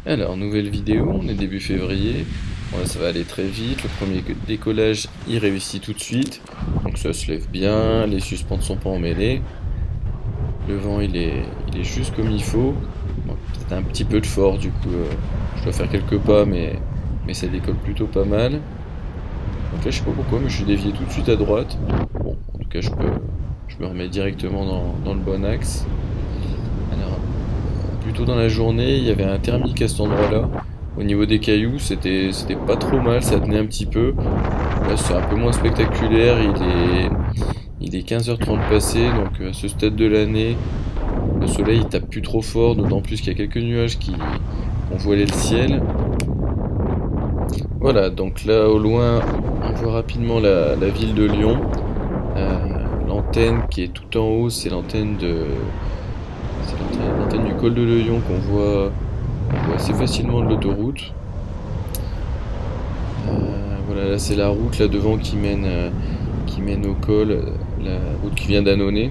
Alors, nouvelle vidéo, on est début février. Ouais, ça va aller très vite. Le premier décollage, il réussit tout de suite. Donc ça se lève bien, les suspentes ne sont pas emmêlés. Le vent, il est juste comme il faut. Bon, peut-être un petit peu de force, du coup, je dois faire quelques pas, mais ça décolle plutôt pas mal. Donc là, je sais pas pourquoi, mais je suis dévié tout de suite à droite. Bon, en tout cas, je me remets directement dans le bon axe. Alors, plus tôt dans la journée, il y avait un thermique à cet endroit-là. Au niveau des cailloux, c'était pas trop mal, ça tenait un petit peu. Là, c'est un peu moins spectaculaire. Il est 15h30 passé, donc à ce stade de l'année, le soleil il tape plus trop fort, d'autant plus qu'il y a quelques nuages qui ont voilé le ciel. Voilà, donc là au loin, on voit rapidement la ville de Lyon. L'antenne qui est tout en haut, c'est l'antenne du col de Lyon qu'on voit assez facilement de l'autoroute. Voilà, là c'est la route là devant qui mène au col, la route qui vient d'Annonay.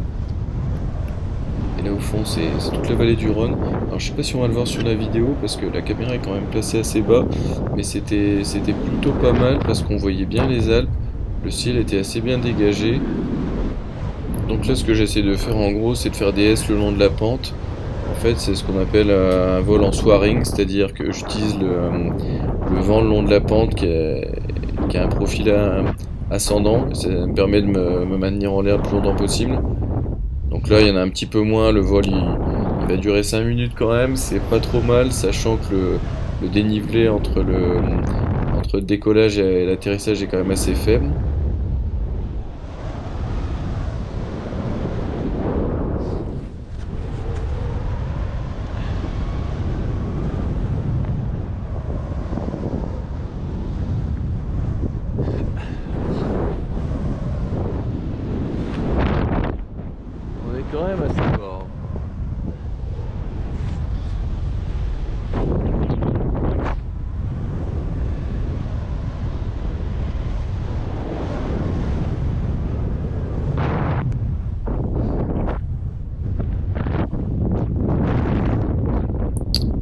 Et là au fond c'est toute la vallée du Rhône. Alors je sais pas si on va le voir sur la vidéo parce que la caméra est quand même placée assez bas, mais c'était plutôt pas mal parce qu'on voyait bien les Alpes, le ciel était assez bien dégagé. Donc là ce que j'essaie de faire en gros c'est de faire des S le long de la pente. En fait c'est ce qu'on appelle un vol en soaring, c'est-à-dire que j'utilise le vent le long de la pente qui a un profil ascendant, ça me permet de me maintenir en l'air le plus longtemps possible. Donc là, il y en a un petit peu moins, le vol il va durer 5 minutes quand même, c'est pas trop mal, sachant que le dénivelé entre le décollage et l'atterrissage est quand même assez faible. On est quand même assez fort.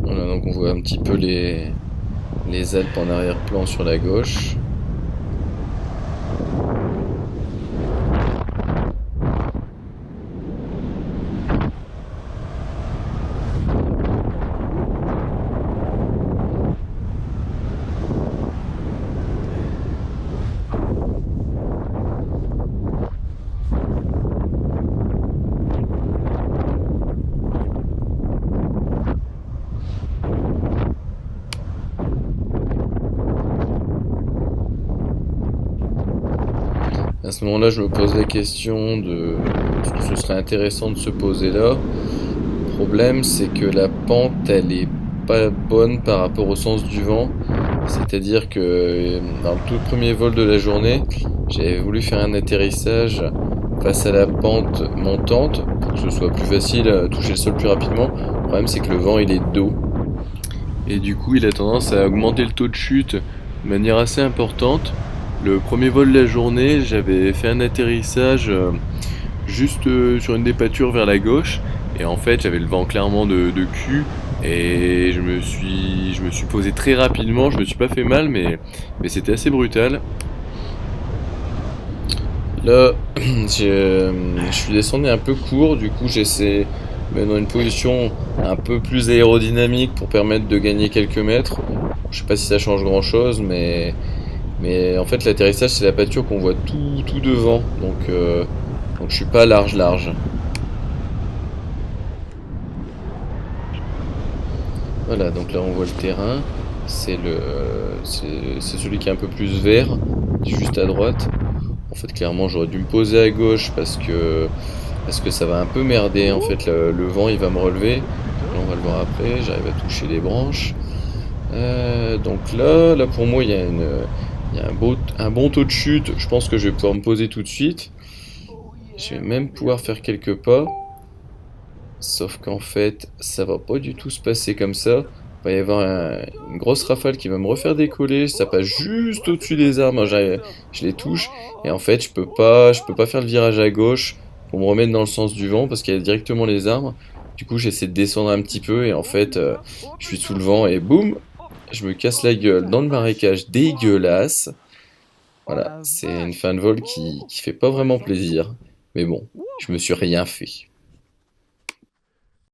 Voilà, donc on voit un petit peu les Alpes en arrière-plan sur la gauche. À ce moment-là, je me pose la question de ce que ce serait intéressant de se poser là. Le problème, c'est que la pente, elle est pas bonne par rapport au sens du vent. C'est-à-dire que dans le tout premier vol de la journée, j'avais voulu faire un atterrissage face à la pente montante pour que ce soit plus facile à toucher le sol plus rapidement. Le problème, c'est que le vent, il est de dos. Et du coup, il a tendance à augmenter le taux de chute de manière assez importante. Le premier vol de la journée, j'avais fait un atterrissage juste sur une dépâture vers la gauche. Et en fait, j'avais le vent clairement de cul. Et je me suis posé très rapidement. Je me suis pas fait mal, mais c'était assez brutal. Là, je suis descendu un peu court. Du coup, j'essaie de me mettre dans une position un peu plus aérodynamique pour permettre de gagner quelques mètres. Je sais pas si ça change grand-chose, mais en fait, l'atterrissage, c'est la pâture qu'on voit tout devant. Donc je suis pas large. Voilà, donc là on voit le terrain. C'est celui qui est un peu plus vert, juste à droite. En fait, clairement, j'aurais dû me poser à gauche parce que ça va un peu merder. En fait, le vent il va me relever. Là, on va le voir après. J'arrive à toucher les branches. Donc là pour moi, il y a un bon taux de chute. Je pense que je vais pouvoir me poser tout de suite. Je vais même pouvoir faire quelques pas. Sauf qu'en fait, ça va pas du tout se passer comme ça. Il va y avoir une grosse rafale qui va me refaire décoller. Ça passe juste au-dessus des arbres. Je les touche. Et en fait, je peux pas faire le virage à gauche pour me remettre dans le sens du vent parce qu'il y a directement les arbres. Du coup, j'essaie de descendre un petit peu et en fait, je suis sous le vent et boum, je me casse la gueule dans le marécage dégueulasse. Voilà, c'est une fin de vol qui fait pas vraiment plaisir. Mais bon, je me suis rien fait.